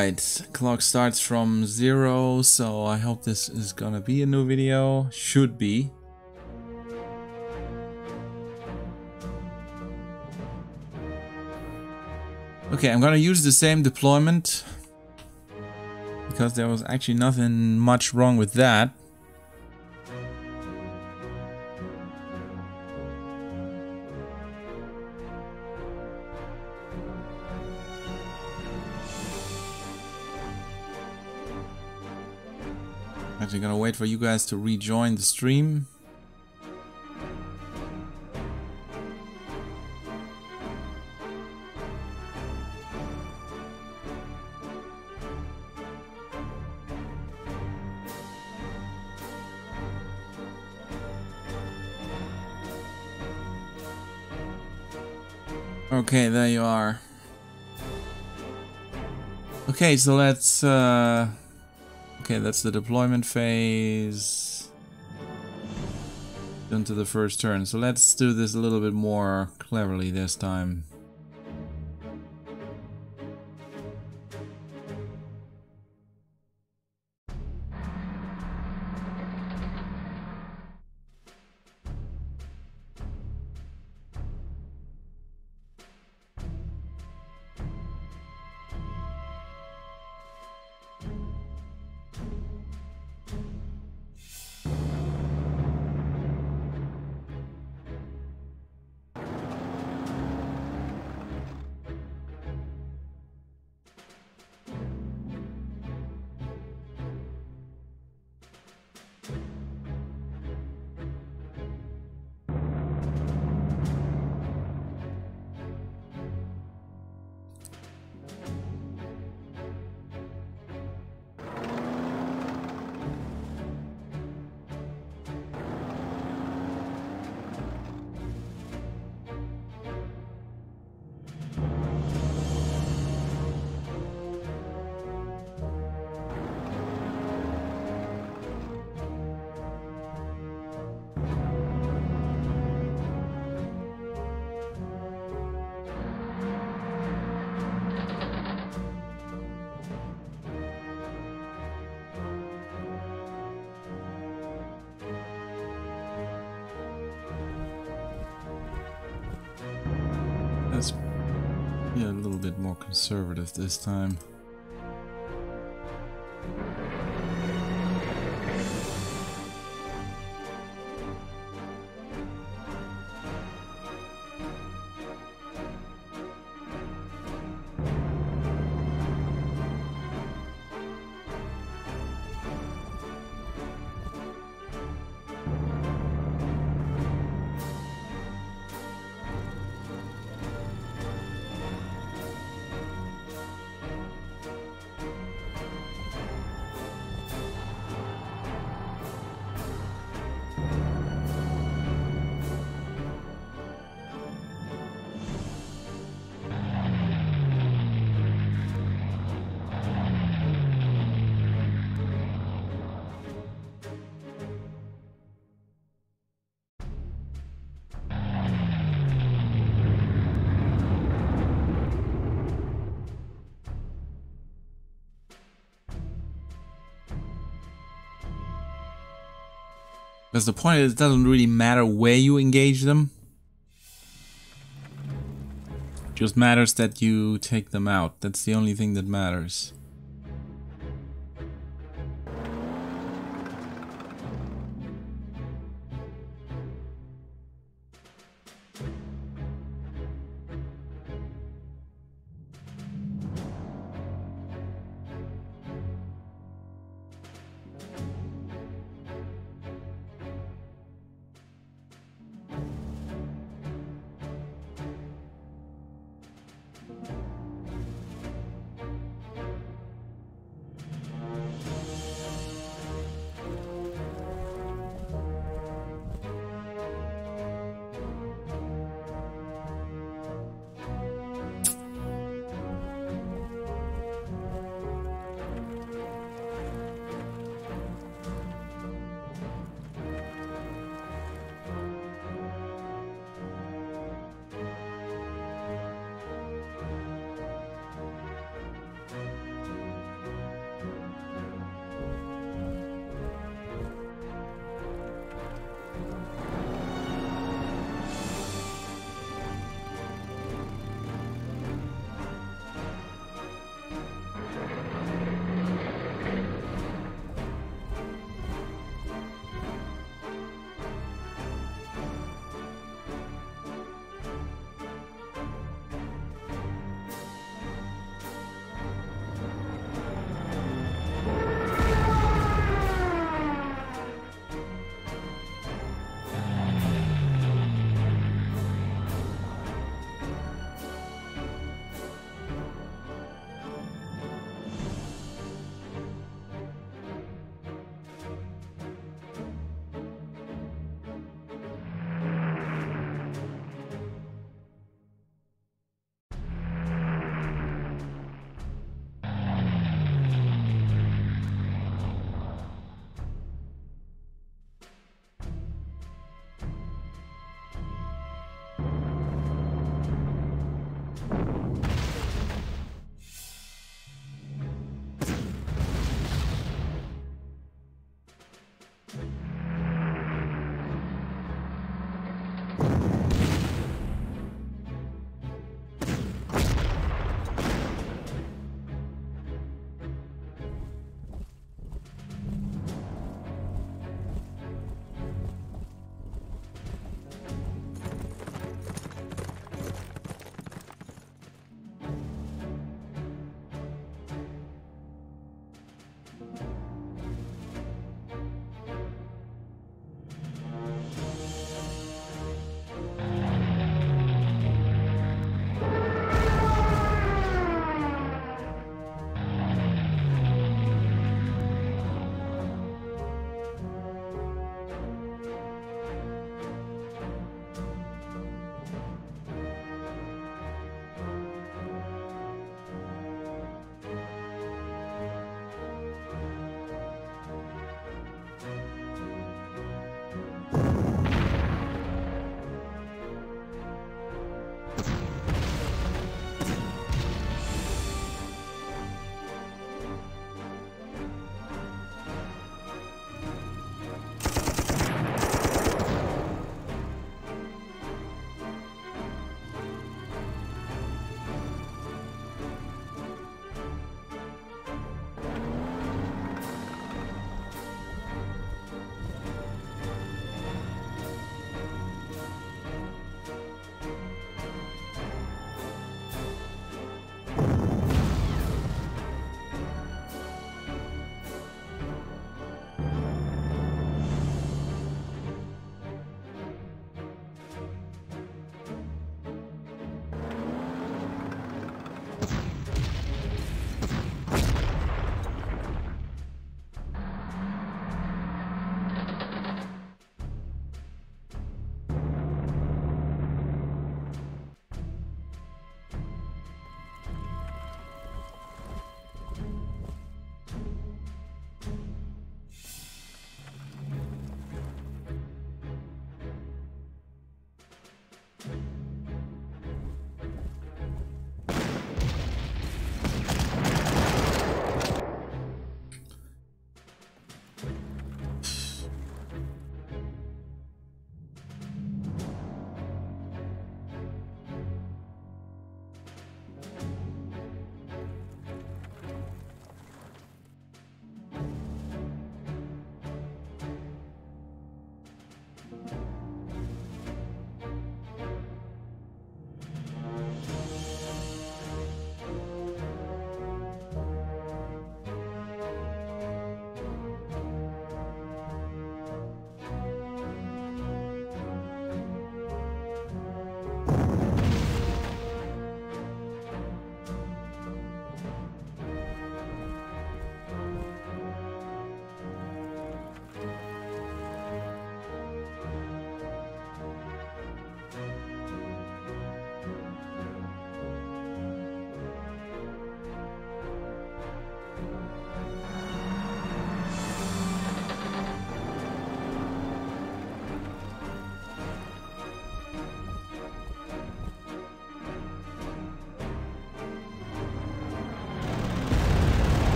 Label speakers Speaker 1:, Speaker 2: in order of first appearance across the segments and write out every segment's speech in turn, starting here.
Speaker 1: Alright, clock starts from 0, so I hope this is gonna be a new video. Should be. Okay, I'm gonna use the same deployment because there was actually nothing much wrong with that. Actually gonna wait for you guys to rejoin the stream. Okay, there you are. Okay, so let's okay, that's the deployment phase into the first turn. So let's do this a little bit more cleverly this time. Let's be a little bit more conservative this time. Because the point is, it doesn't really matter where you engage them. It just matters that you take them out. That's the only thing that matters.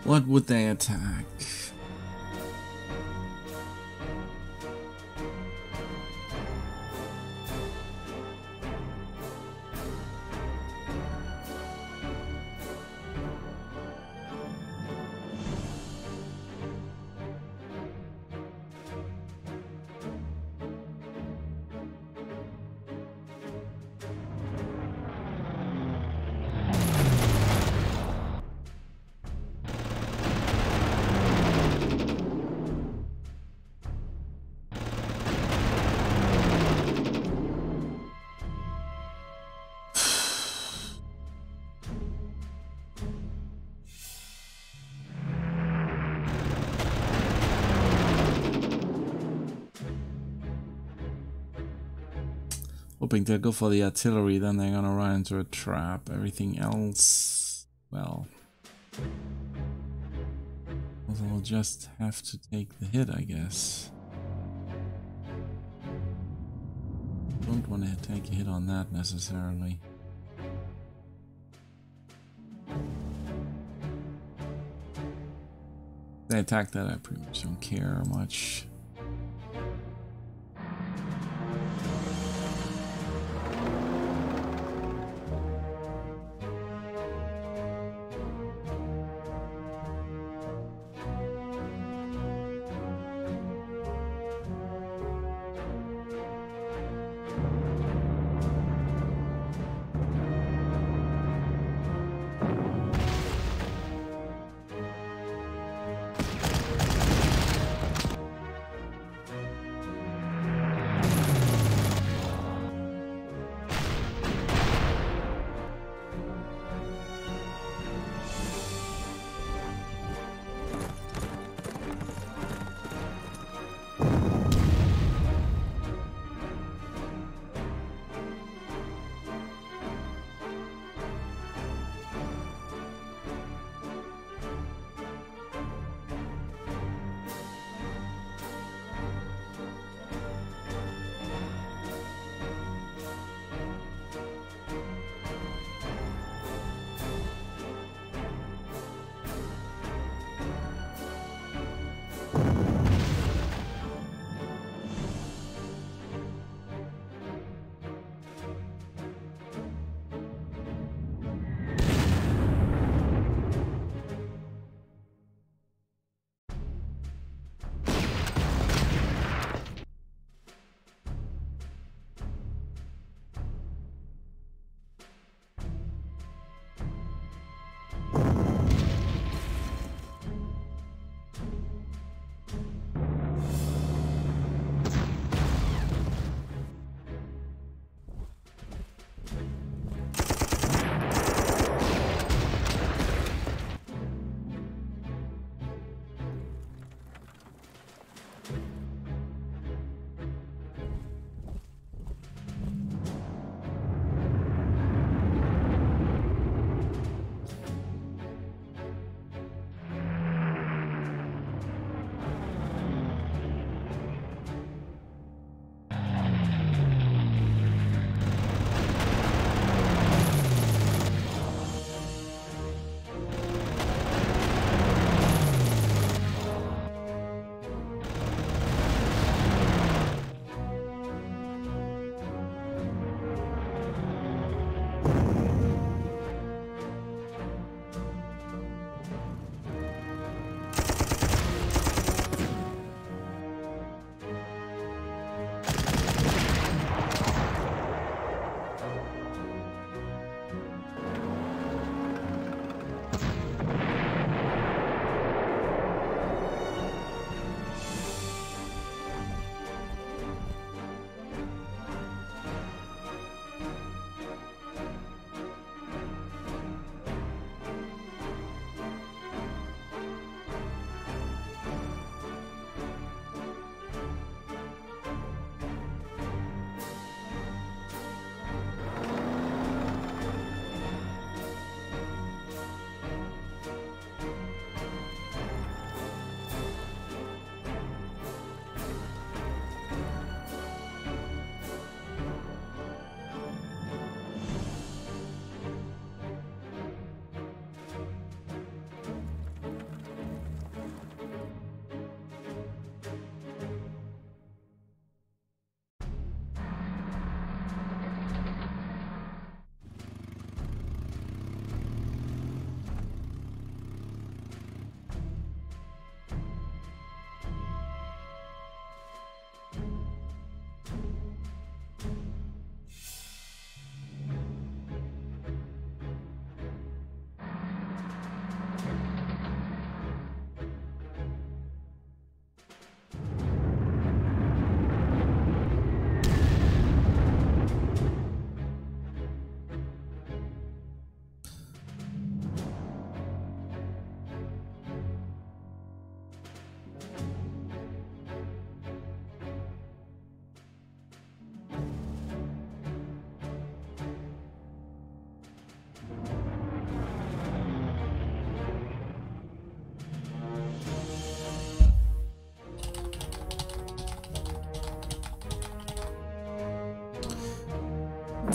Speaker 1: What would they attack? Hoping they'll go for the artillery, then they're gonna run into a trap. Everything else, well, we'll just have to take the hit, I guess. Don't want to take a hit on that necessarily. They attack that, I pretty much don't care much.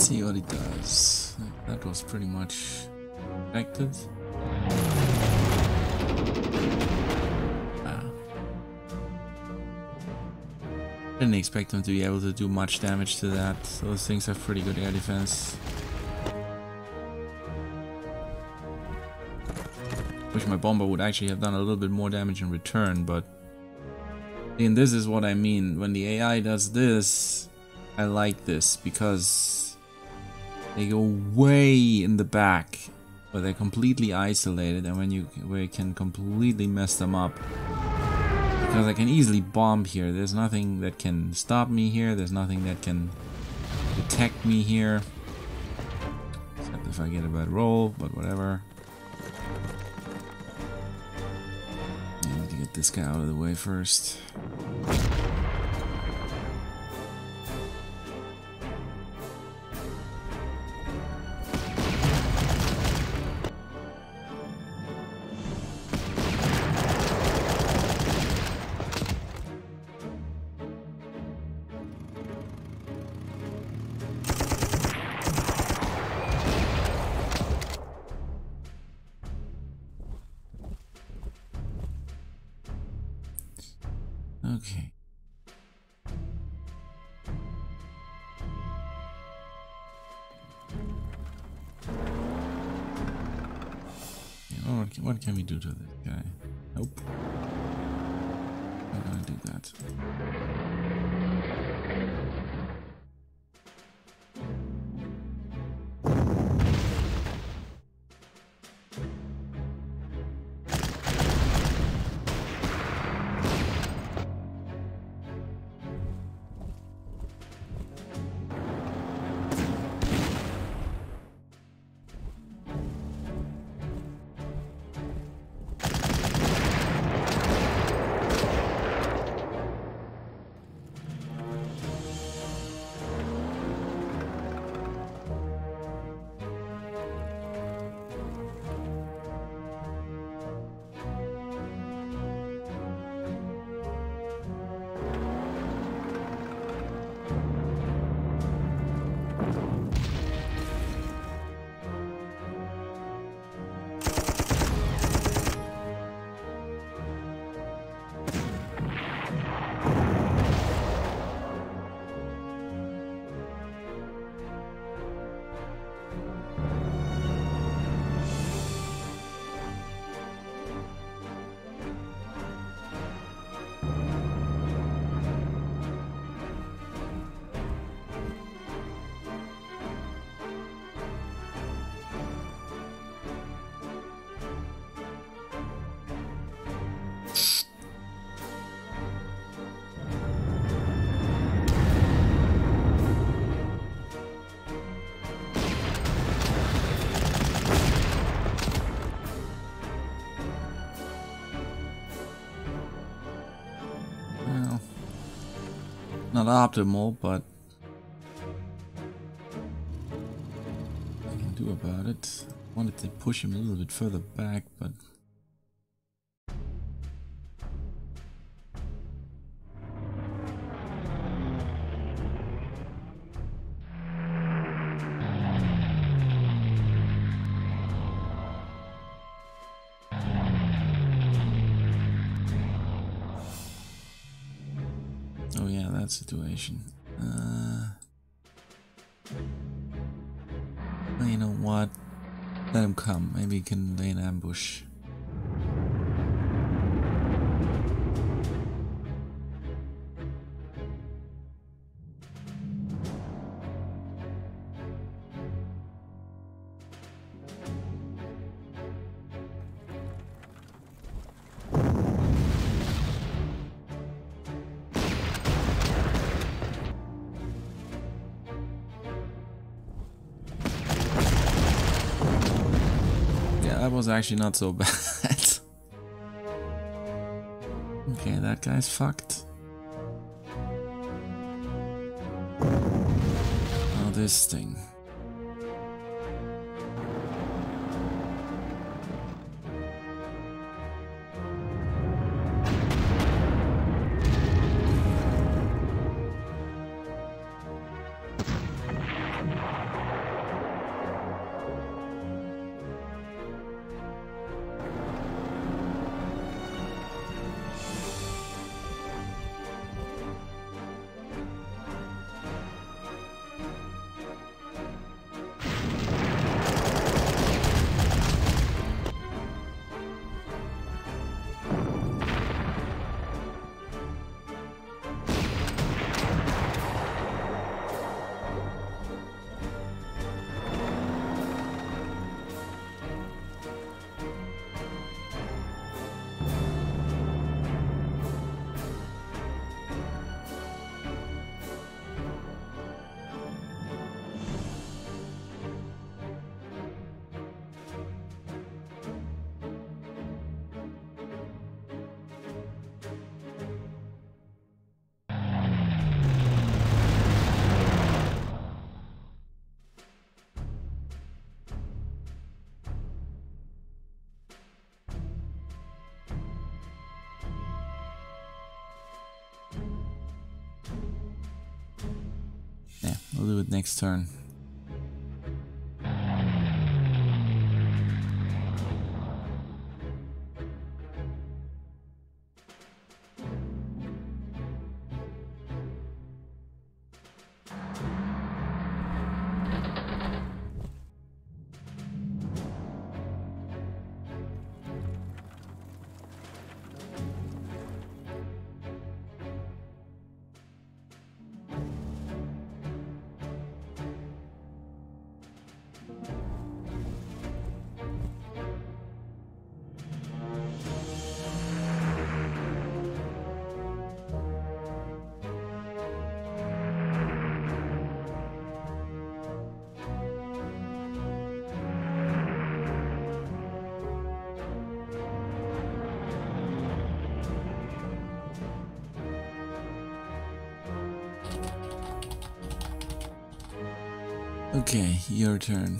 Speaker 1: see what it does. That was pretty much expected. Didn't expect them to be able to do much damage to that. Those things have pretty good air defense. Wish my bomber would actually have done a little bit more damage in return, but and this is what I mean. When the AI does this, I like this because they go way in the back where they're completely isolated, and where you can completely mess them up. Because I can easily bomb here. There's nothing that can stop me here. There's nothing that can detect me here. Except if I get a bad roll, but whatever. I need to get this guy out of the way first. Okay. Yeah, what can we do to this guy? Nope. I'm gonna do that. Not optimal, but I can do about it. Wanted to push him a little bit further back, but oh yeah, that situation. Well, you know what? Let him come. Maybe he can lay an ambush. That was actually not so bad. Okay, that guy's fucked. Now this thing. I'll do it next turn. Okay, your turn.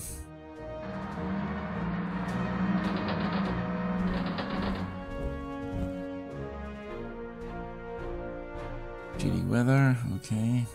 Speaker 1: Shitty weather, okay.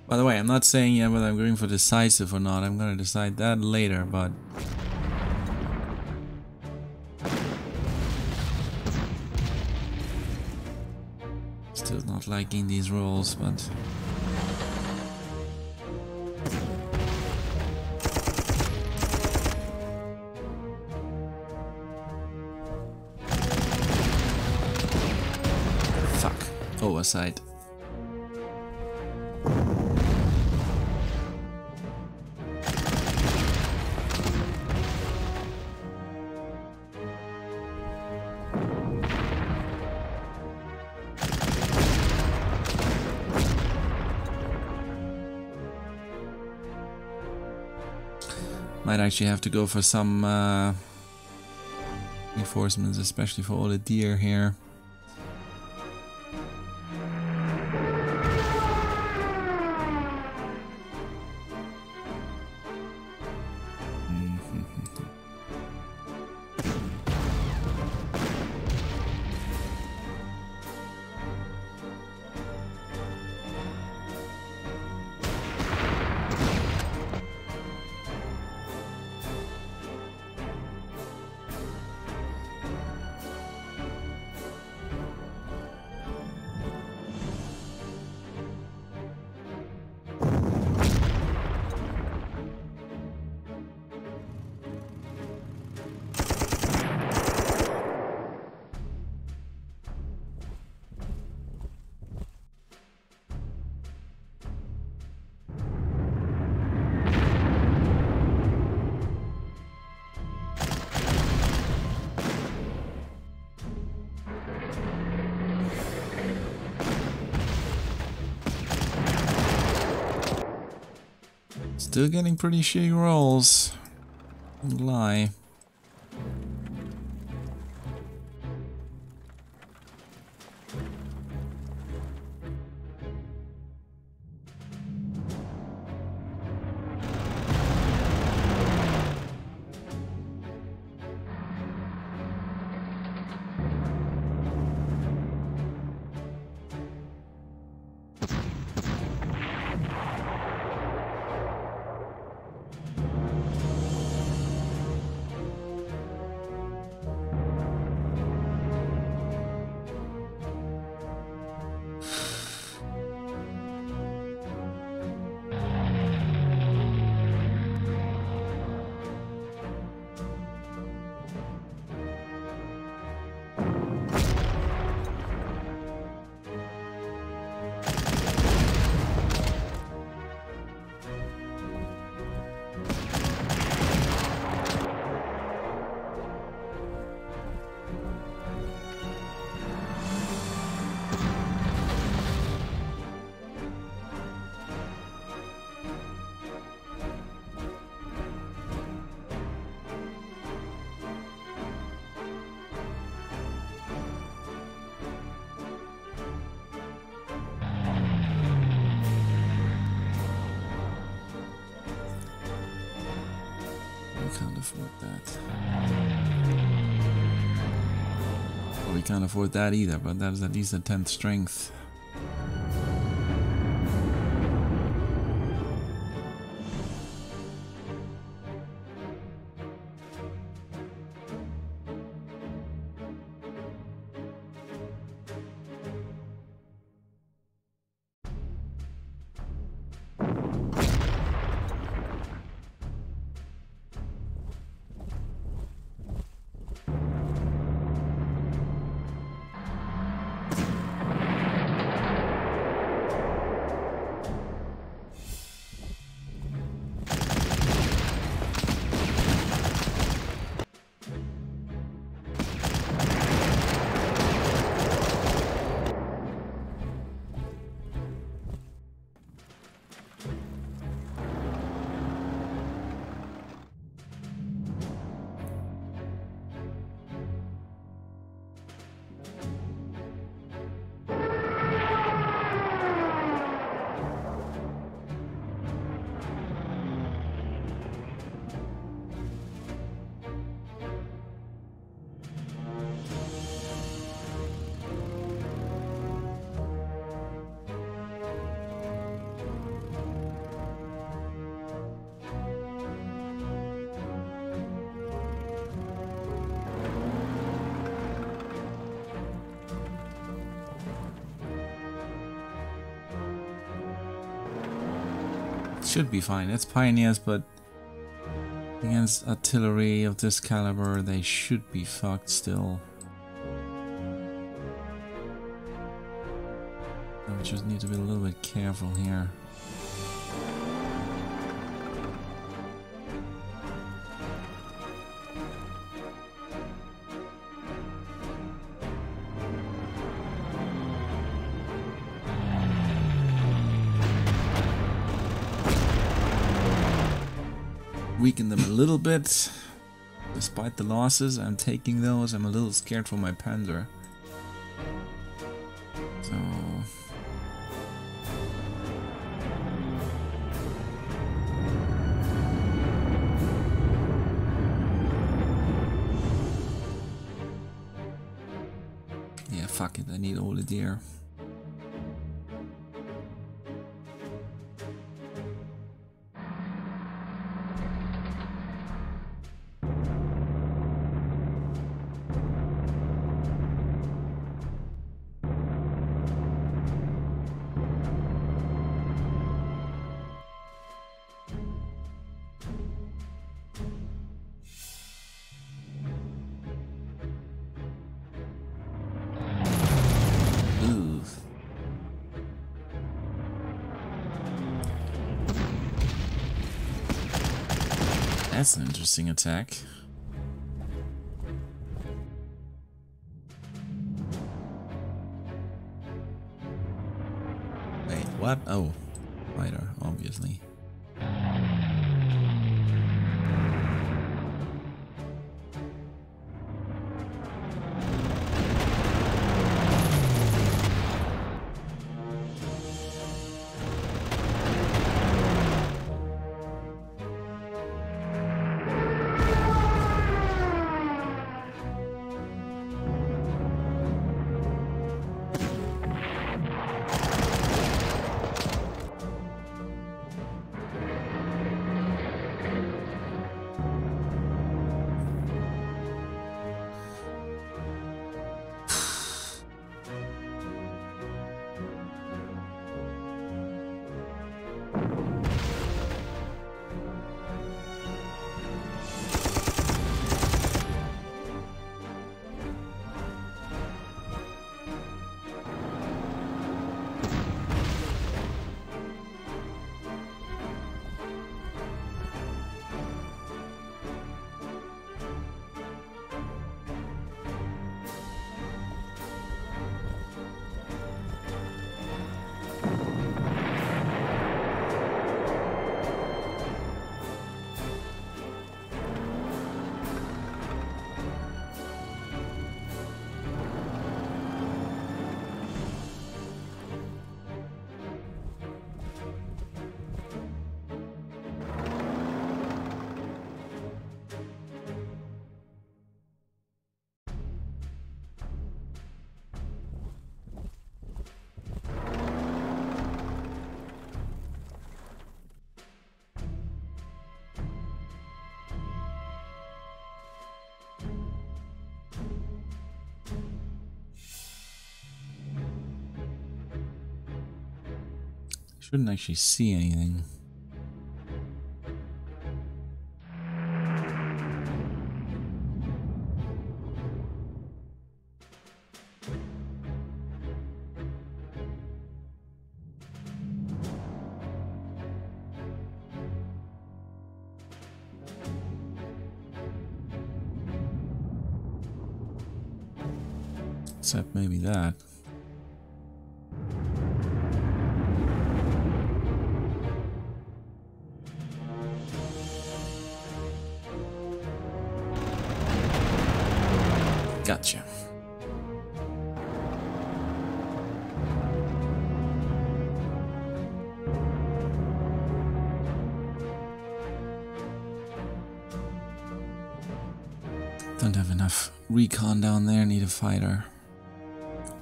Speaker 1: By the way, I'm not saying yet whether I'm going for decisive or not. I'm gonna decide that later, but... Still not liking these rolls, but... Fuck. Oversight. Might actually have to go for some reinforcements, especially for all the deer here. Still getting pretty shitty rolls. Don't lie. afford that. Well, we can't afford that either, but that's at least a 10th strength. Should be fine. It's pioneers, but against artillery of this caliber, they should be fucked still. We just need to be a little bit careful here. Weaken them a little bit. Despite the losses, I'm taking those. I'm a little scared for my Panzer. So... yeah, fuck it. I need all the deer. That's an interesting attack. Wait, what? Oh, fighter, obviously. Shouldn't actually see anything. Except maybe that. Gotcha. Don't have enough recon down there, need a fighter.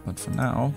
Speaker 1: But for now...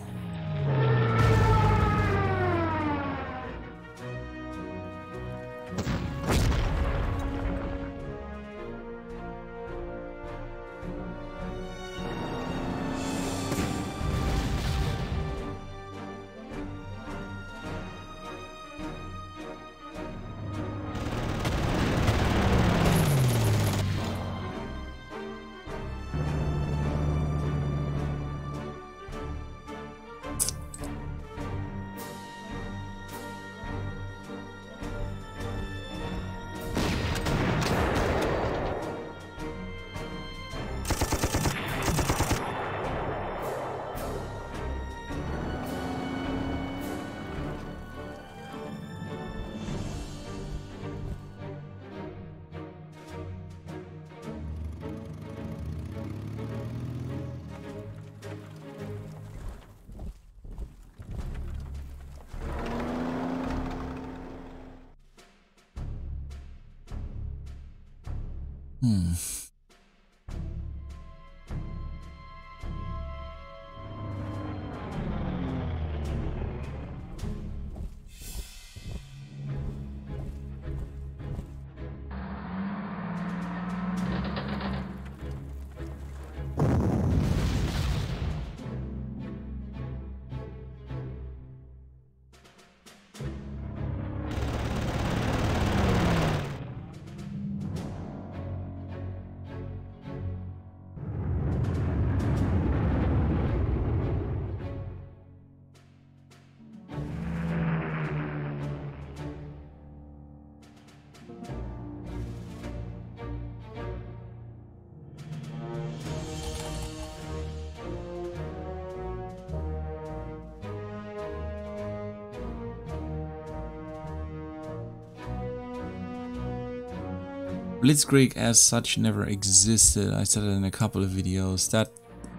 Speaker 1: Blitzkrieg as such never existed. I said it in a couple of videos. That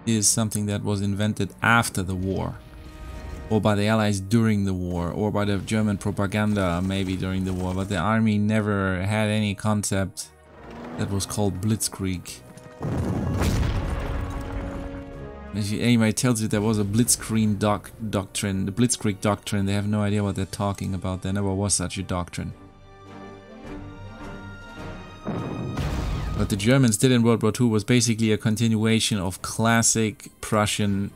Speaker 1: is something that was invented after the war, or by the Allies during the war, or by the German propaganda maybe during the war, but the army never had any concept that was called Blitzkrieg. If anybody tells you there was a Blitzkrieg doctrine, the Blitzkrieg doctrine, they have no idea what they're talking about. There never was such a doctrine. What the Germans did in World War II was basically a continuation of classic Prussian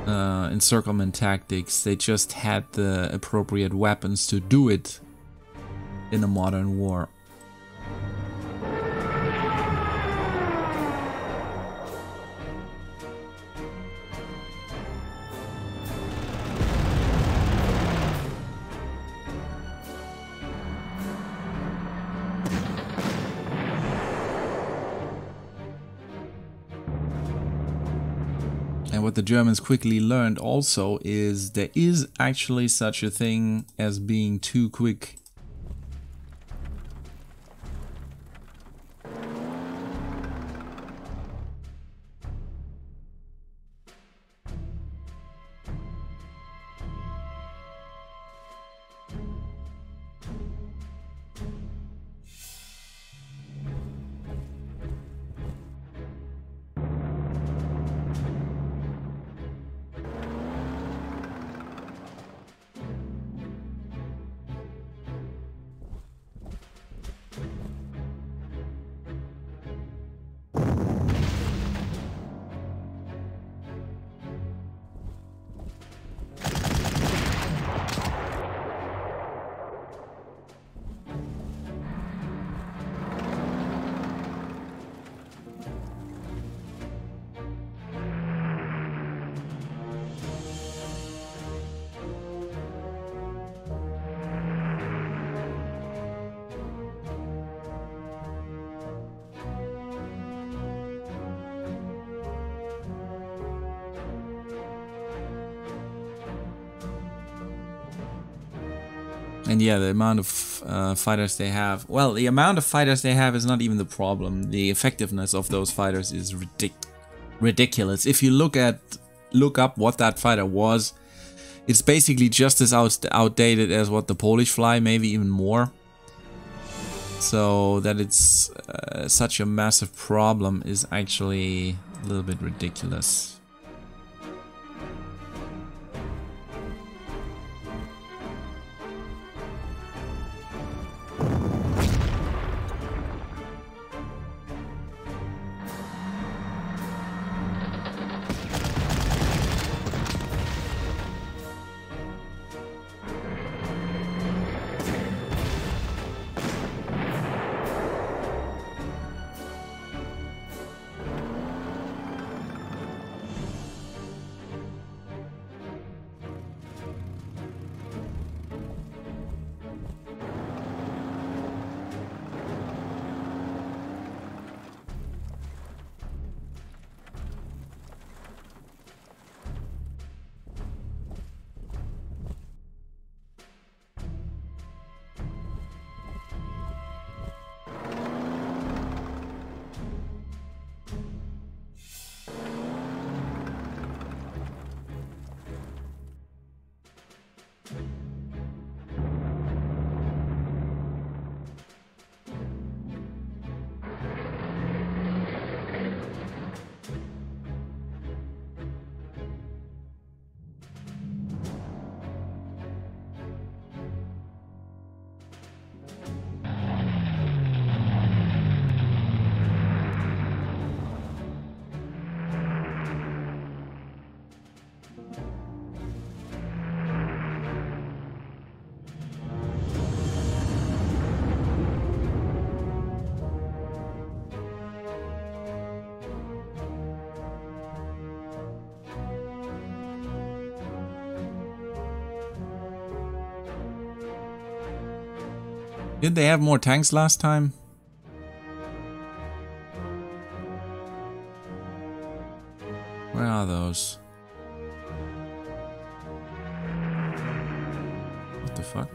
Speaker 1: encirclement tactics. They just had the appropriate weapons to do it in a modern war. And what the Germans quickly learned also is there is actually such a thing as being too quick. And yeah, the amount of fighters they have. Well, the amount of fighters they have is not even the problem. The effectiveness of those fighters is ridiculous. If you look up what that fighter was, it's basically just as outdated as what the Polish fly, maybe even more. So that it's such a massive problem is actually a little bit ridiculous. Did they have more tanks last time? Where are those? What the fuck?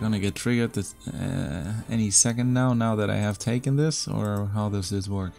Speaker 1: Gonna get triggered this, any second now that I have taken this, or how does this work?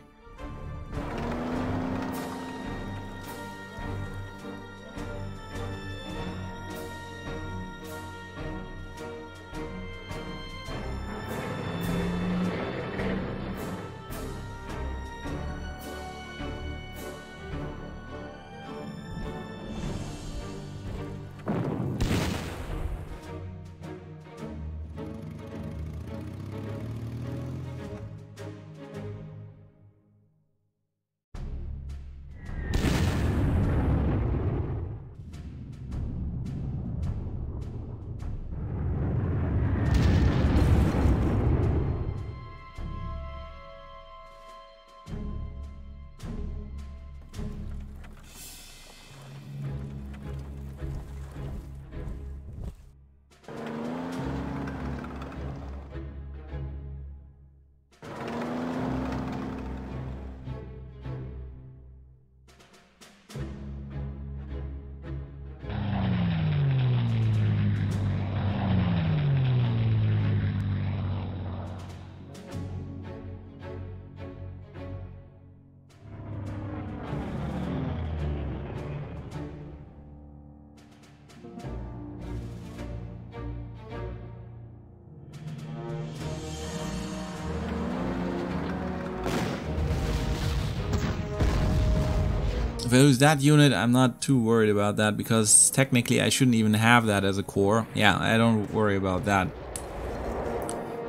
Speaker 1: If I lose that unit, I'm not too worried about that, because technically I shouldn't even have that as a core. Yeah, I don't worry about that,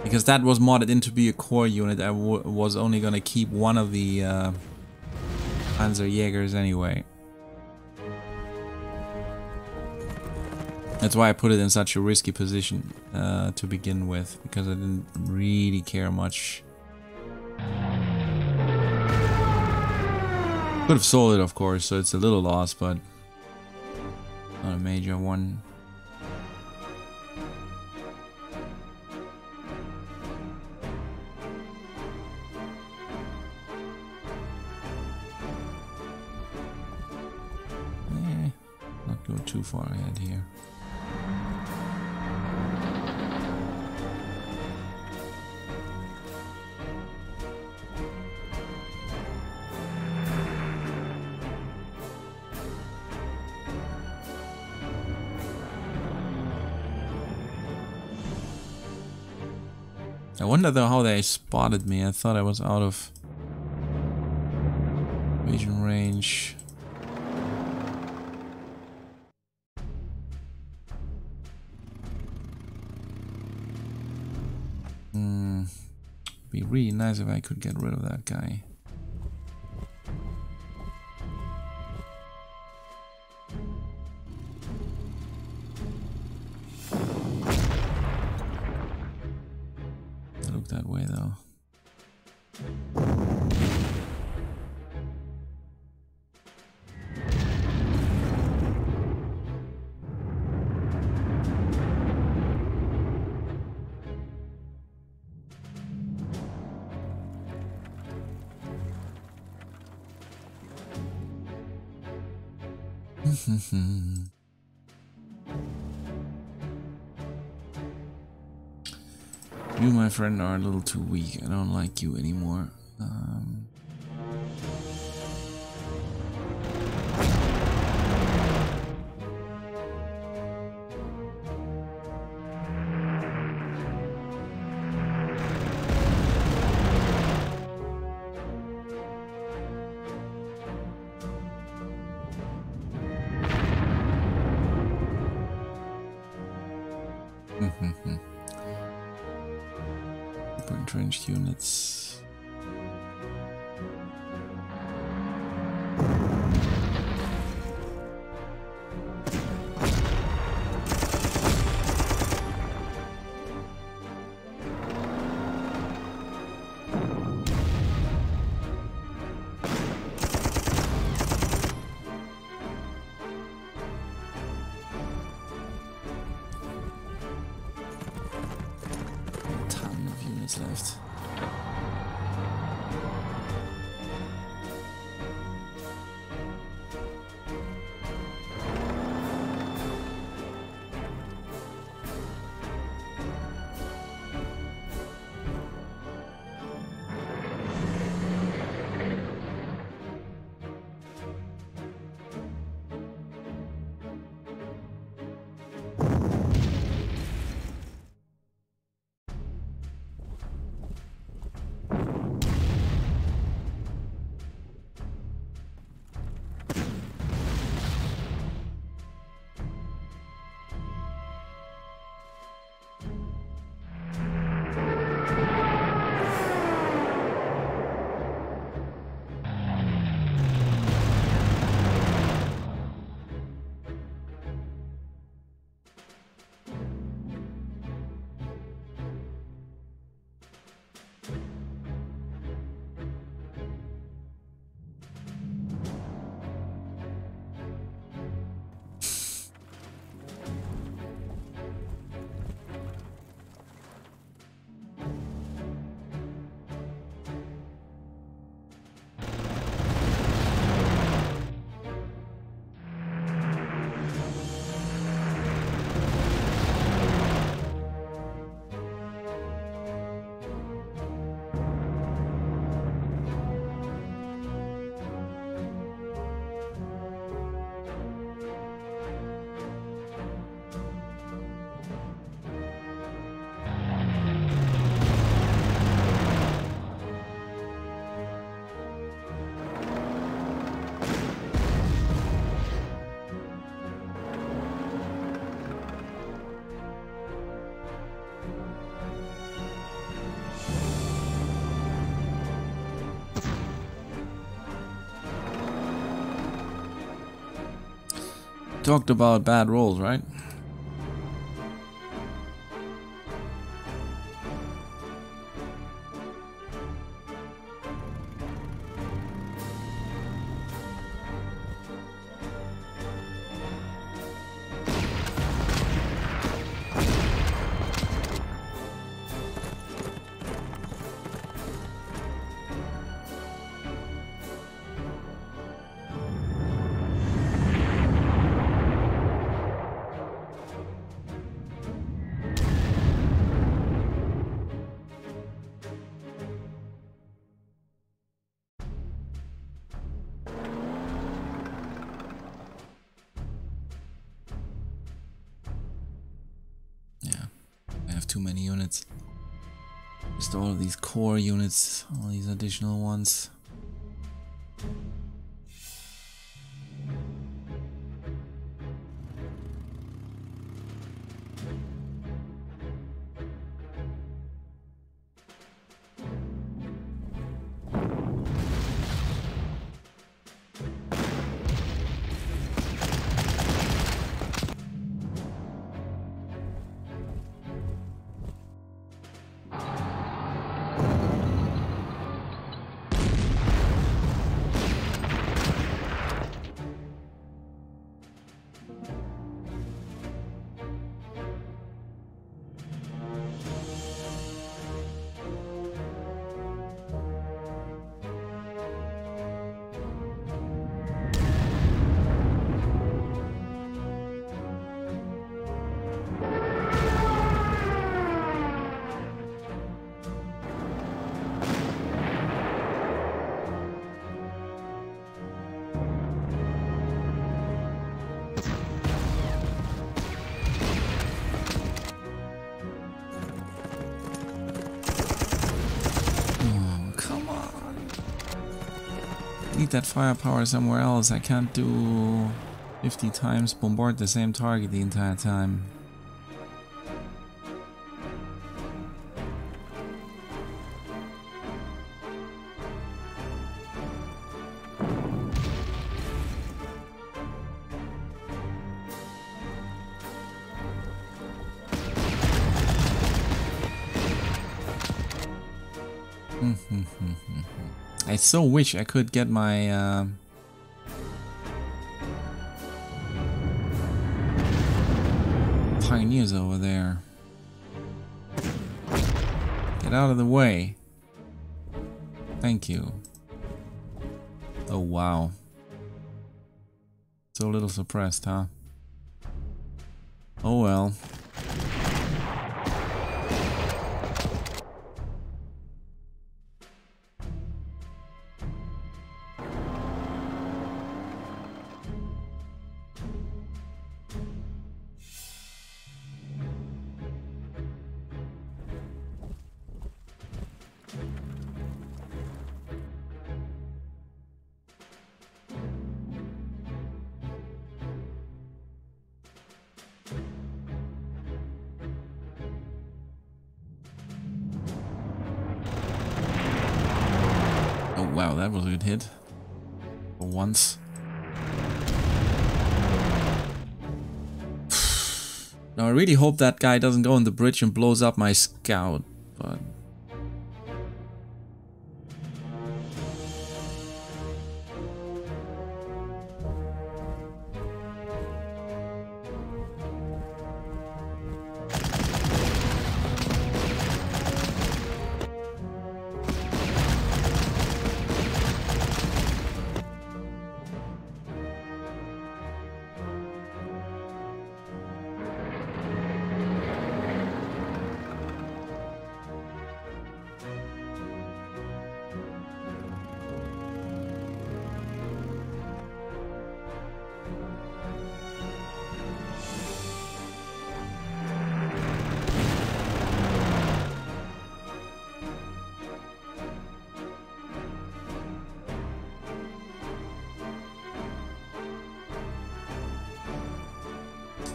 Speaker 1: because that was modded in to be a core unit. I was only gonna keep one of the Panzer Jägers anyway. That's why I put it in such a risky position to begin with, because I didn't really care much. Could have sold it, of course, so it's a little loss, but Not a major one. Not go too far ahead here. I wonder though how they spotted me. I thought I was out of vision range. Be really nice if I could get rid of that guy. Look that way though. You, my friend, are a little too weak. I don't like you anymore. Entrenched units. Left. Talked about bad rolls, right? too many units. Just all of these core units, all these additional ones. Need that firepower somewhere else. I can't do 50 times bombard the same target the entire time. I so wish I could get my pioneers over there. Get out of the way. Thank you. Oh wow. So little suppressed, huh? Oh well. Wow, that was a good hit. For once. Now I really hope that guy doesn't go on the bridge and blows up my scout, but...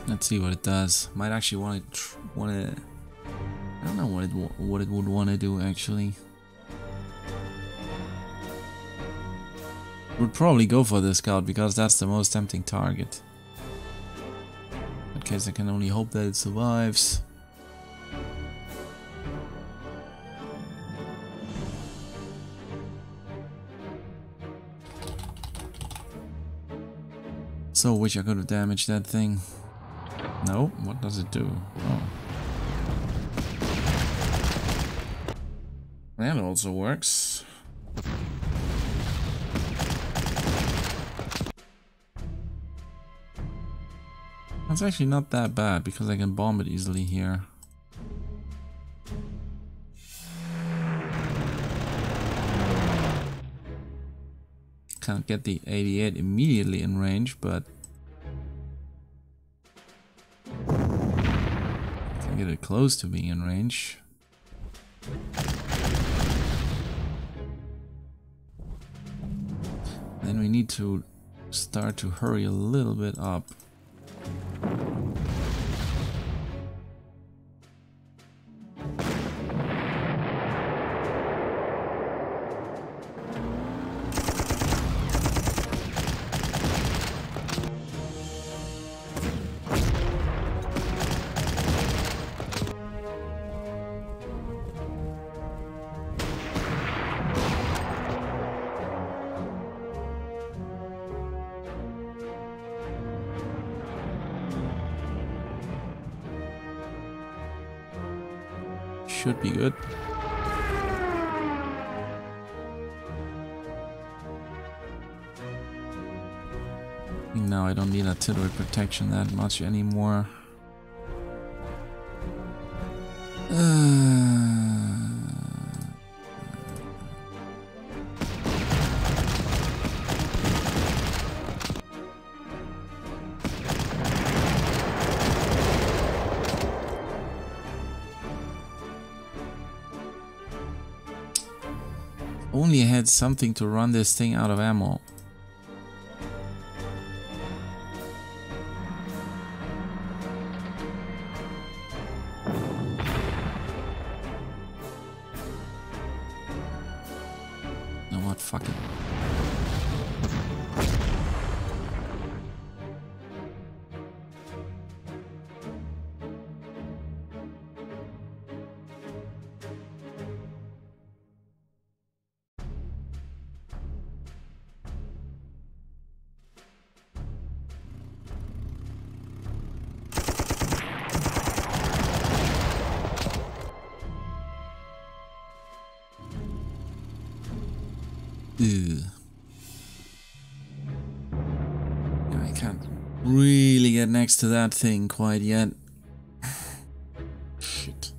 Speaker 1: Let's see what it does. Might actually want to. I don't know what it would want to do actually. Would probably go for the scout because that's the most tempting target. In that case, I can only hope that it survives. So wish I could have damaged that thing. No, what does it do? Oh. That also works. That's actually not that bad because I can bomb it easily here. Can't get the 88 immediately in range, but get it close to being in range. Then we need to start to hurry a little bit up. Should be good. Now I don't need artillery protection that much anymore. Only had something to run this thing out of ammo. You know what? Fuck it. Yeah, I can't really get next to that thing quite yet. Shit.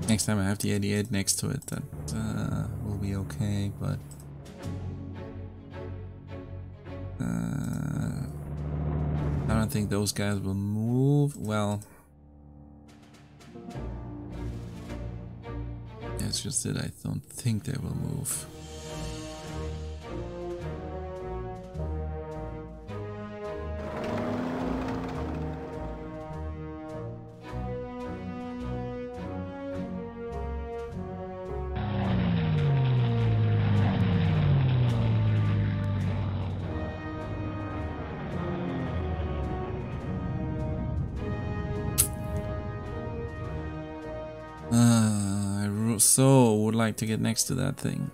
Speaker 1: Next time I have the 88 next to it, that will be okay, but I don't think those guys will move. Well, that's just it. I don't think they will move. I so would like to get next to that thing.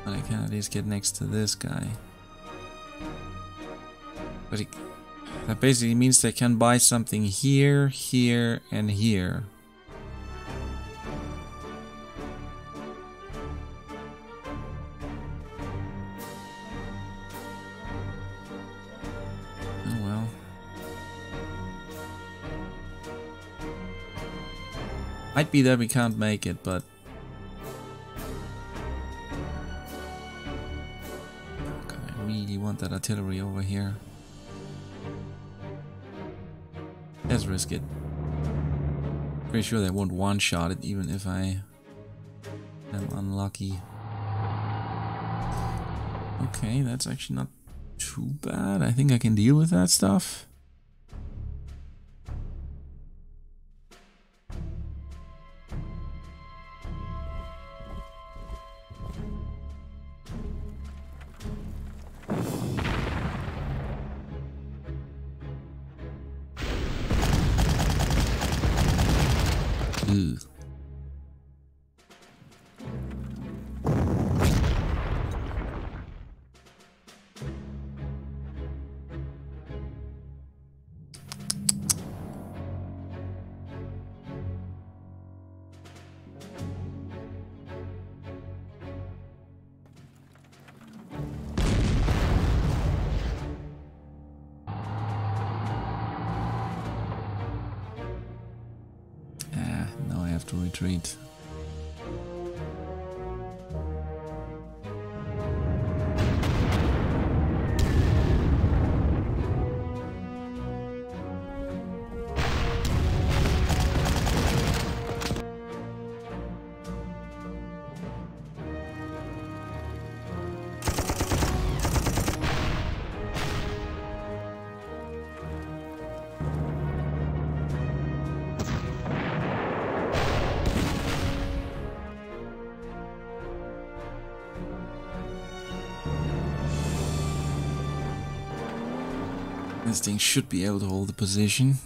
Speaker 1: But I can at least get next to this guy. But that basically means they can buy something here, here, and here. Might be that we can't make it, but I really want that artillery over here. Let's risk it. Pretty sure they won't one-shot it, even if I am unlucky. Okay, that's actually not too bad. I think I can deal with that stuff. Ugh. to retreat. This thing should be able to hold the position.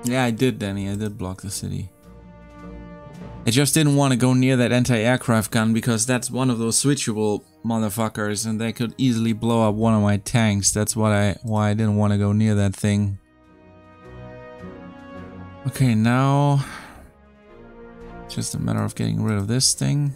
Speaker 1: Yeah, I did, Danny. I did block the city. I just didn't want to go near that anti-aircraft gun because that's one of those switchable motherfuckers and they could easily blow up one of my tanks. That's why I didn't want to go near that thing. Okay, now it's just a matter of getting rid of this thing.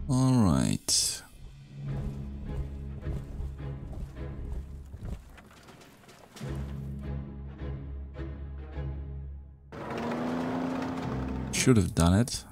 Speaker 1: Alright. Should have done it.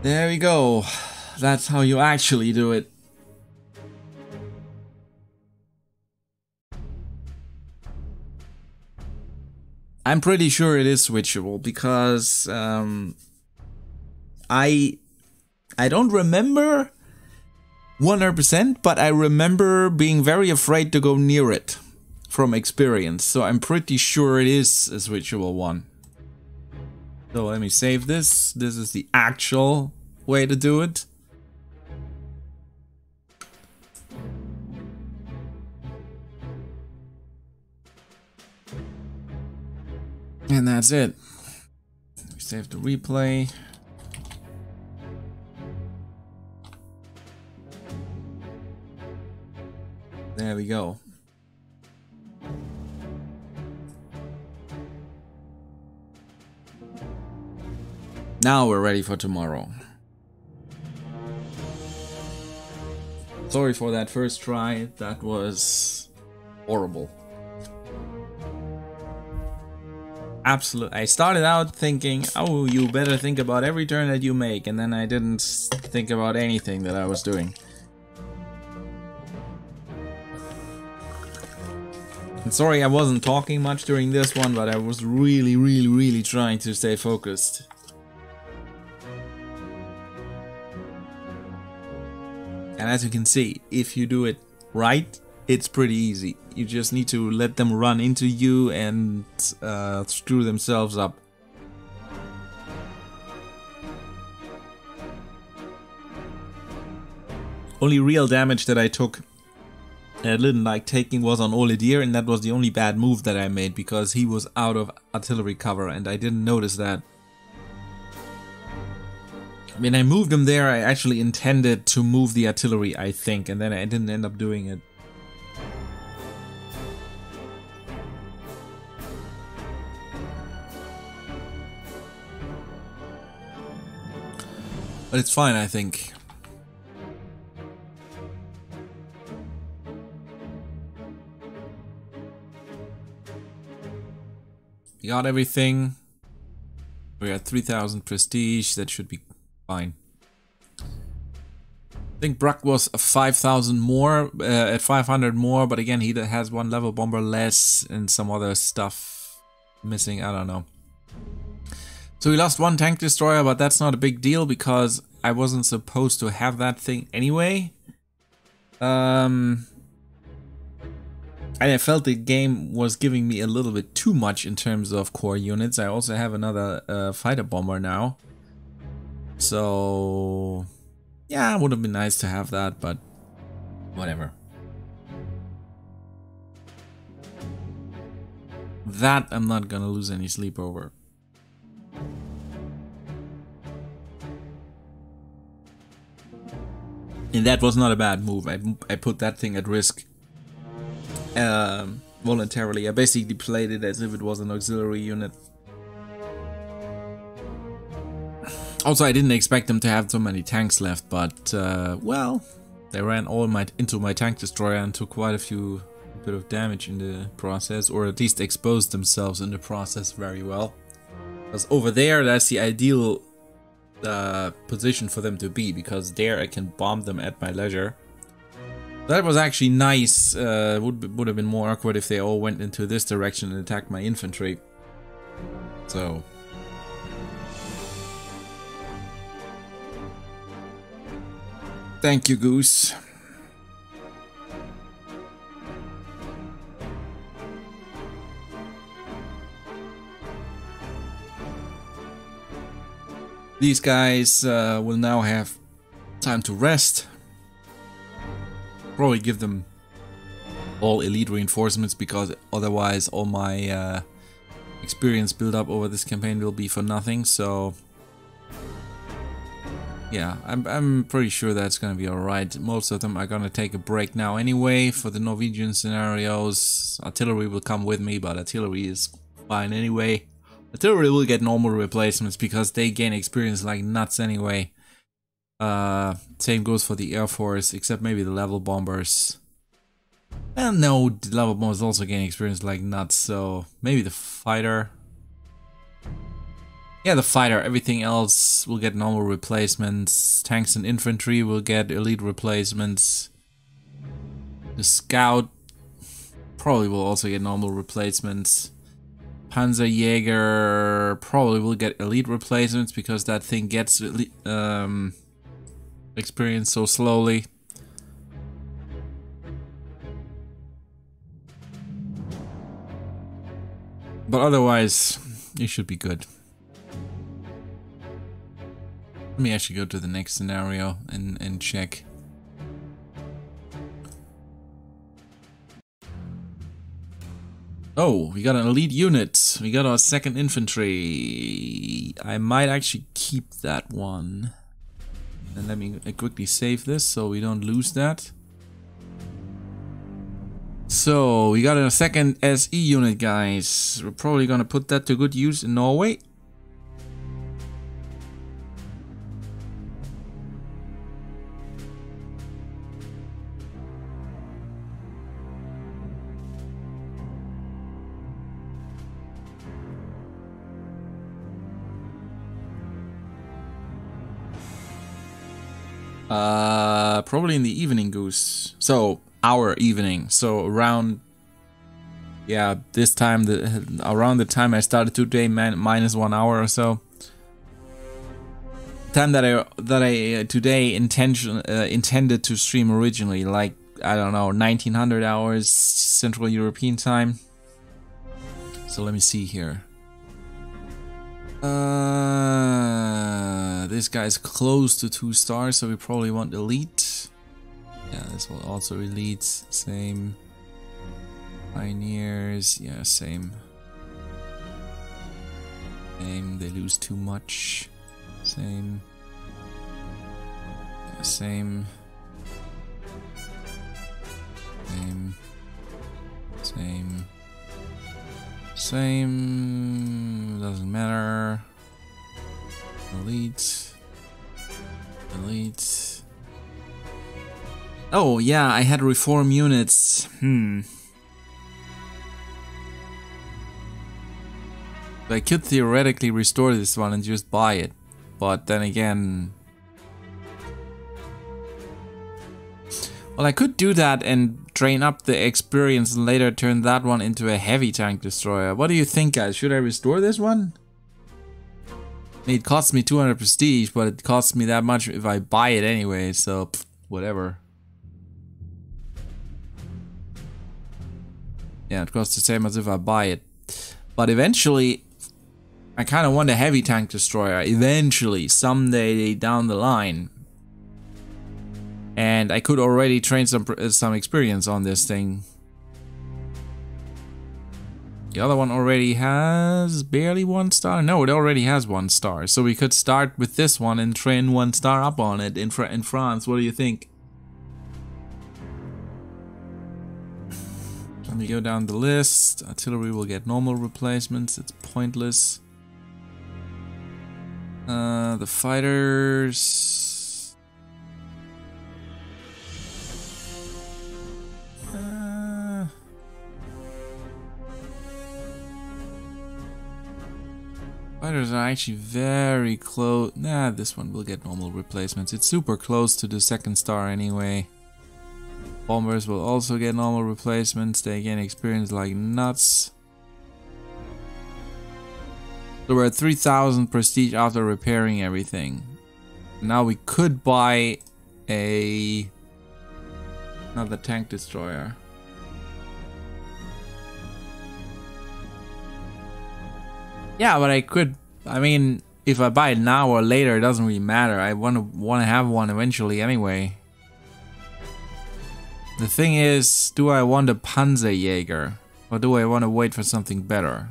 Speaker 1: There we go. That's how you actually do it. I'm pretty sure it is switchable because I don't remember 100%, but I remember being very afraid to go near it from experience. So I'm pretty sure it is a switchable one. So let me save this. This is the actual way to do it. And that's it. We save the replay. There we go. Now we're ready for tomorrow. Sorry for that first try. That was horrible. Absolutely. I started out thinking, oh, you better think about every turn that you make, and then I didn't think about anything that I was doing. And sorry I wasn't talking much during this one, but I was really trying to stay focused. And as you can see, if you do it right, it's pretty easy. You just need to let them run into you and screw themselves up. Only real damage that I took that I didn't like taking was on Olidier, and that was the only bad move that I made because he was out of artillery cover and I didn't notice that. When I moved him there, I actually intended to move the artillery, I think, and then I didn't end up doing it. But it's fine, I think. We got everything. We're at 3000 prestige, that should be fine. I think Bruck was 5,000 more, at 500 more, but again he has one level bomber less and some other stuff missing, I don't know. So we lost one tank destroyer, but that's not a big deal because I wasn't supposed to have that thing anyway. And I felt the game was giving me a little bit too much in terms of core units. I also have another fighter bomber now. So yeah, it would have been nice to have that, but whatever. That I'm not gonna lose any sleep over. And that was not a bad move. I put that thing at risk voluntarily. I basically played it as if it was an auxiliary unit. Also, I didn't expect them to have so many tanks left, but well, they ran all into my tank destroyer and took quite a bit of damage in the process, or at least exposed themselves in the process very well. Because over there, that's the ideal position for them to be, because there I can bomb them at my leisure. That was actually nice. Would have been more awkward if they all went into this direction and attacked my infantry. So thank you, Goose. These guys will now have time to rest. Probably give them all elite reinforcements, because otherwise all my experience build up over this campaign will be for nothing. So yeah, I'm pretty sure that's gonna be alright. Most of them are gonna take a break now anyway for the Norwegian scenarios. Artillery will come with me, but artillery is fine anyway. Artillery will get normal replacements because they gain experience like nuts anyway. Same goes for the Air Force, except maybe the level bombers. And no, the level bombers also gain experience like nuts, so maybe the fighter. Yeah, the fighter. Everything else will get normal replacements. Tanks and infantry will get elite replacements. The scout probably will also get normal replacements. Panzer Jäger probably will get elite replacements because that thing gets experience so slowly. But otherwise, it should be good. Let me actually go to the next scenario and check. Oh, we got an elite unit. We got our 2nd infantry. I might actually keep that one. And let me quickly save this so we don't lose that. So, we got a 2nd SE unit, guys. We're probably gonna put that to good use in Norway. Probably in the evening, Goose. So, our evening. So, around... Yeah, this time, around the time I started today, minus 1 hour or so. Time that I today intended to stream originally, like, I don't know, 1900 hours Central European time. So, let me see here. This guy's close to 2 stars, so we probably want elite. Yeah, this will also elite. Same. Pioneers, yeah, same. Same, they lose too much. Same. Yeah, same. Same. Same. Same. Doesn't matter. Elite. Elite. Oh, yeah, I had reform units. I could theoretically restore this one and just buy it. But then again... Well, I could do that and train up the experience and later turn that one into a heavy tank destroyer. What do you think, guys? Should I restore this one? I mean, it costs me 200 prestige, but it costs me that much if I buy it anyway, so whatever. Yeah, it costs the same as if I buy it. But eventually, I kind of want a heavy tank destroyer. Eventually, someday down the line. And I could already train some experience on this thing. The other one already has barely 1 star. No, it already has 1 star. So we could start with this one and train 1 star up on it in France. What do you think? Let me go down the list. Artillery will get normal replacements. It's pointless. The fighters... Fighters are actually very close. Nah, this one will get normal replacements. It's super close to the 2nd star anyway. Bombers will also get normal replacements. They gain experience like nuts. So we're at 3000 prestige after repairing everything. Now we could buy another tank destroyer. Yeah, but I could. I mean, if I buy it now or later, it doesn't really matter. I want to have one eventually anyway. The thing is, do I want a Panzer Jäger, or do I want to wait for something better?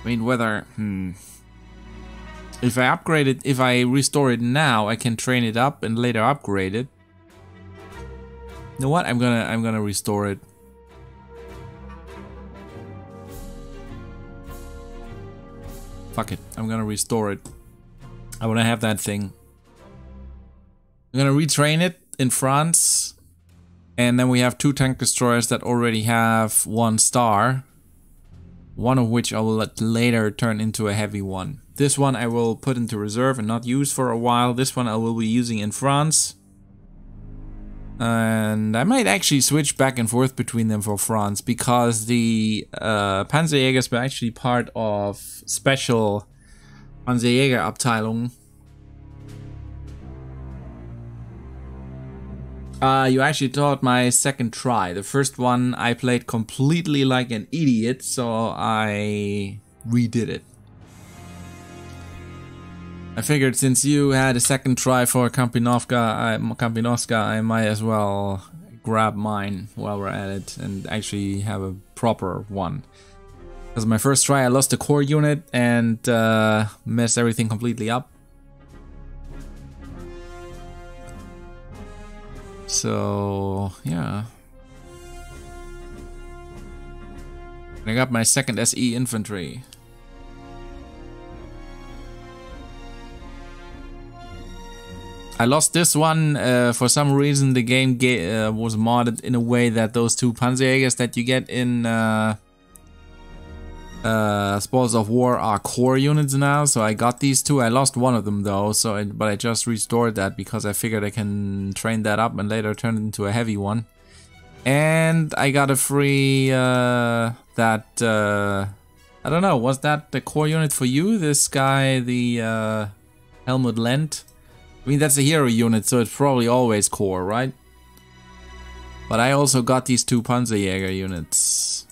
Speaker 1: I mean, whether if I upgrade it, if I restore it now, I can train it up and later upgrade it. You know what? I'm gonna restore it. Fuck it. I'm gonna restore it. I wanna have that thing. I'm gonna retrain it in France. And then we have 2 tank destroyers that already have 1 star. One of which I will let later turn into a heavy one. This one I will put into reserve and not use for a while. This one I will be using in France. And I might actually switch back and forth between them for France, because the Panzerjägers were actually part of special Panzerjägerabteilung. You actually taught my second try. The first one I played completely like an idiot, so I redid it. I figured since you had a second try for Kampinovka, I might as well grab mine while we're at it and actually have a proper one. Because my first try I lost the core unit and messed everything completely up. So, yeah. And I got my second SE infantry. I lost this one, for some reason the game was modded in a way that those 2 Panzerjägers that you get in Spoils of War are core units now, so I got these 2. I lost one of them though, but I just restored that because I figured I can train that up and later turn it into a heavy one. And I got a free I don't know, was that the core unit for you? This guy, the Helmut Lent? I mean, that's a hero unit, so it's probably always core, right? But I also got these 2 Panzerjäger units.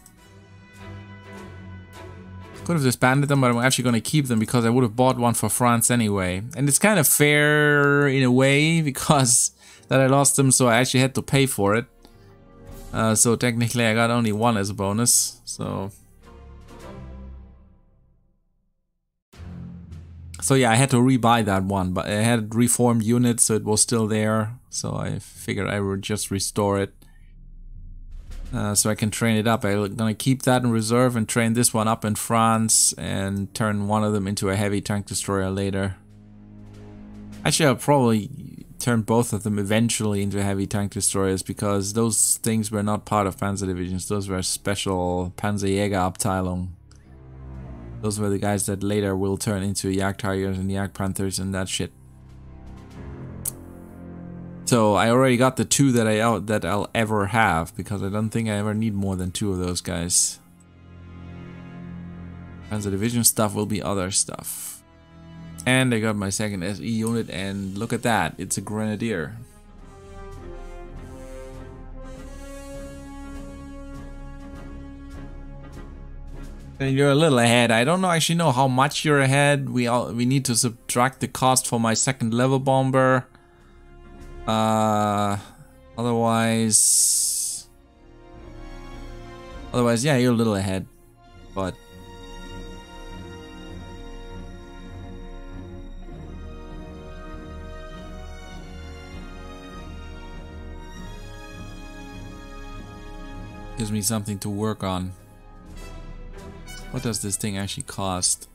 Speaker 1: Could have disbanded them, but I'm actually going to keep them because I would have bought one for France anyway. And it's kind of fair in a way, because that I lost them, so I actually had to pay for it. So technically I got only 1 as a bonus, so... So yeah, I had to rebuy that one, but I had reformed units, so it was still there. So I figured I would just restore it. So I can train it up. I'm gonna keep that in reserve and train this one up in France and turn one of them into a heavy tank destroyer later. Actually, I'll probably turn both of them eventually into heavy tank destroyers, because those things were not part of Panzer divisions. Those were special Panzerjägerabteilung. Those were the guys that later will turn into Jagdtigers and Jagdpanthers and that shit. So I already got the 2 that I'll ever have, because I don't think I ever need more than 2 of those guys. Panzer division stuff will be other stuff. And I got my second SE unit, and look at that, it's a grenadier. And you're a little ahead. I don't actually know how much you're ahead. We need to subtract the cost for my second level bomber. Otherwise, yeah, you're a little ahead, but gives me something to work on. What does this thing actually cost?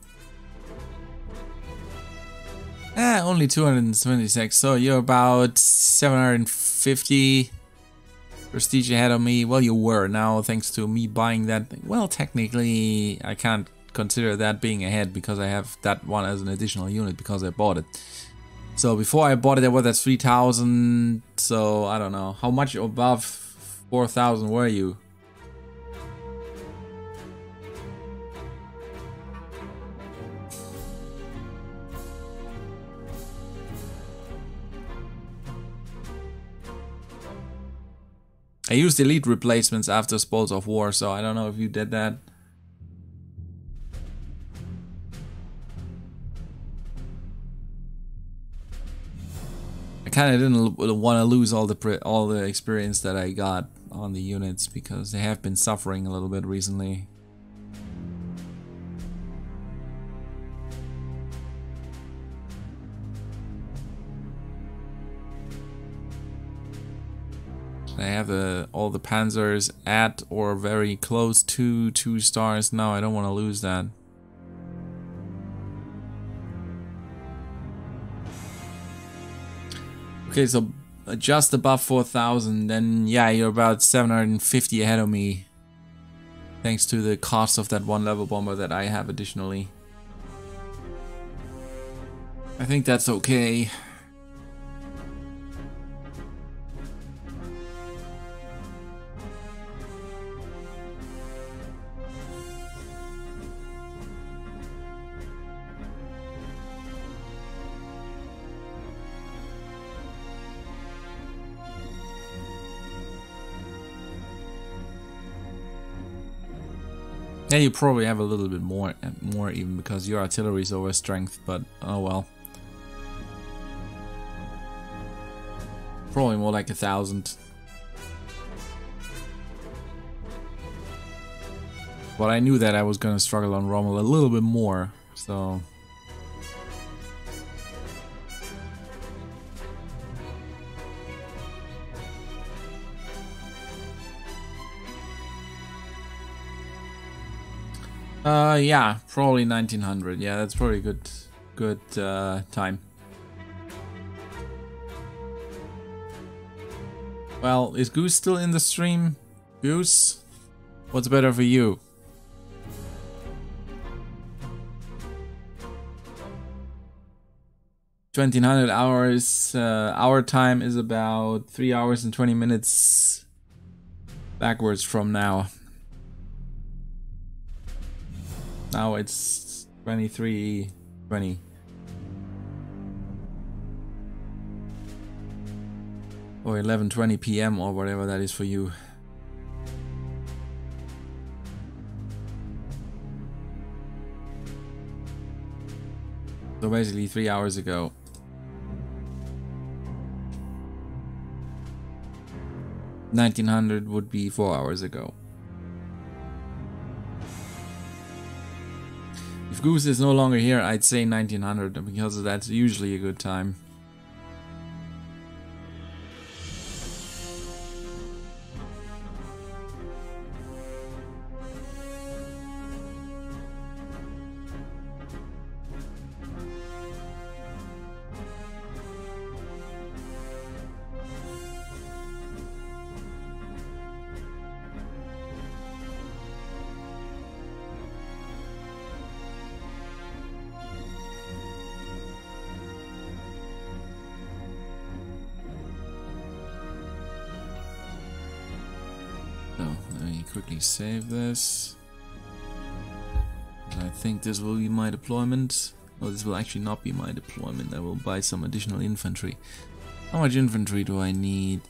Speaker 1: Only 226, so you're about 750 prestige ahead of me. Well, you were. Now, thanks to me buying that thing. Well, technically, I can't consider that being ahead because I have that one as an additional unit because I bought it. So before I bought it, I was at 3,000, so I don't know. How much above 4,000 were you? I used elite replacements after Spoils of War, so I don't know if you did that. I kind of didn't want to lose all the experience that I got on the units because they have been suffering a little bit recently. I have all the Panzers at or very close to 2 stars now. I don't want to lose that. Okay, so just above 4,000, then yeah, you're about 750 ahead of me. Thanks to the cost of that one level bomber that I have additionally. I think that's okay. Yeah, you probably have a little bit more even because your artillery is over strength, but oh well. Probably more like 1,000. But I knew that I was gonna struggle on Rommel a little bit more, so. Yeah, probably 1900. Yeah, that's probably good time. Well, is Goose still in the stream? Goose, what's better for you? $1,900 our time is about 3 hours and 20 minutes backwards from now. Now it's 23:20. Or 11:20 PM or whatever that is for you. So basically 3 hours ago. $1,900 would be 4 hours ago. If Goose is no longer here, I'd say 1900 because that's usually a good time. Quickly save this. I think this will be my deployment. Well, this will actually not be my deployment. I will buy some additional infantry. How much infantry do I need?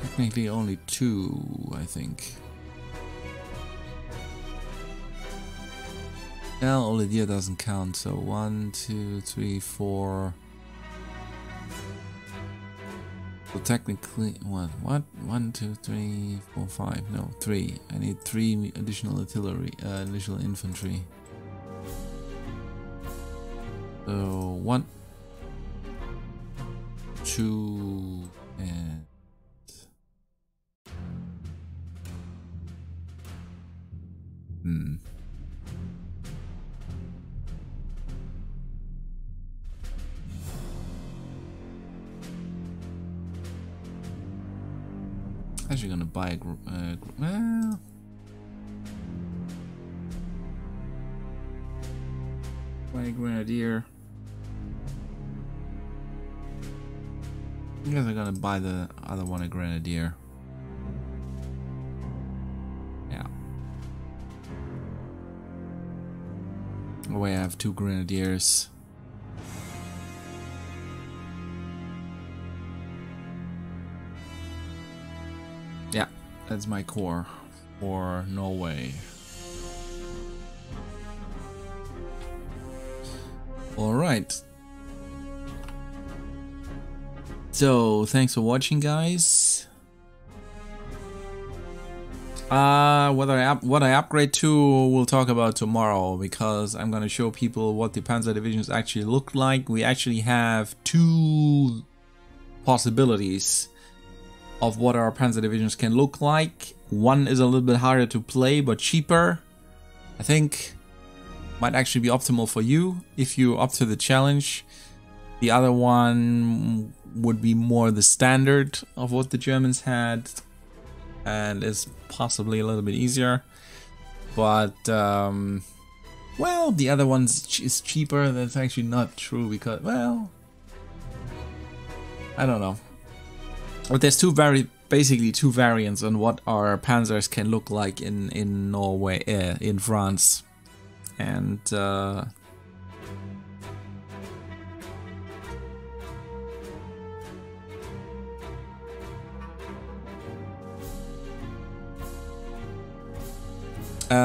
Speaker 1: Technically only 2, I think. Yeah, Olivier doesn't count, so 1, 2, 3, 4. So technically, what? 1, 2, 3, 4, 5. No, 3. I need 3 additional artillery, additional infantry. So 1, 2, and Actually gonna buy a well, buy a grenadier. I guess I'm gonna buy the other one a grenadier. Yeah. Oh, I have 2 grenadiers. Yeah, that's my core for Norway. Alright. So, thanks for watching, guys. What I upgrade to, we'll talk about tomorrow, because I'm gonna show people what the Panzer divisions actually look like. We actually have 2 possibilities of what our Panzer divisions can look like. One is a little bit harder to play, but cheaper. I think might actually be optimal for you if you're up to the challenge. The other one would be more the standard of what the Germans had, and is possibly a little bit easier. But well, the other one is cheaper. That's actually not true because, well, I don't know. But there's basically two variants on what our Panzers can look like in Norway, in France, and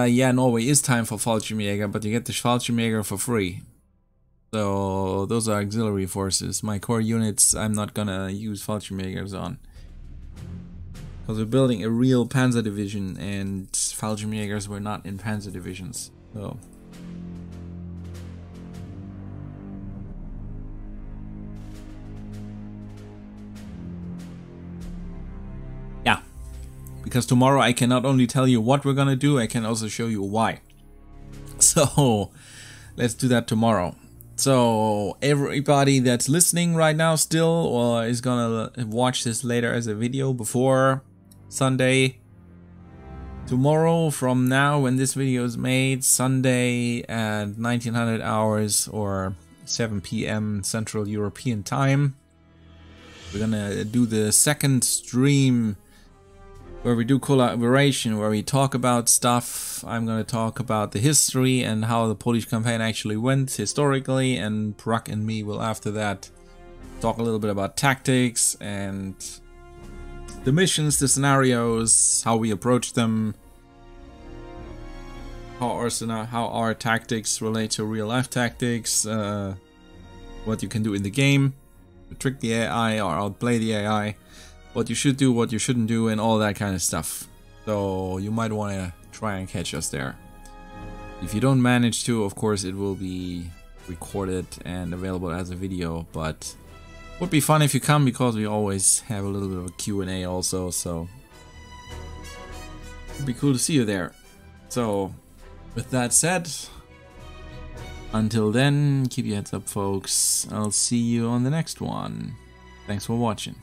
Speaker 1: yeah, Norway is time for Fallschirmjäger, but you get the Fallschirmjäger for free. So those are auxiliary forces. My core units, I'm not gonna use Fallschirmjägers on, because we're building a real Panzer division, and Fallschirmjägers were not in Panzer divisions. So yeah, because tomorrow I can not only tell you what we're gonna do, I can also show you why. So let's do that tomorrow. So everybody that's listening right now still, or is gonna watch this later as a video before Sunday, tomorrow from now when this video is made, Sunday at 1900 hours or 7 p.m. Central European time, we're gonna do the second stream where we do collaboration, where we talk about stuff. I'm gonna talk about the history and how the Polish campaign actually went historically, and Prak and me will after that talk a little bit about tactics and the missions, the scenarios, how we approach them, how our tactics relate to real life tactics, what you can do in the game to trick the AI or outplay the AI, what you should do, what you shouldn't do, and all that kind of stuff. So you might want to try and catch us there. If you don't manage to, of course it will be recorded and available as a video, but it would be fun if you come, because we always have a little bit of a Q&A also, so it'd be cool to see you there. So with that said, until then, keep your heads up folks. I'll see you on the next one. Thanks for watching.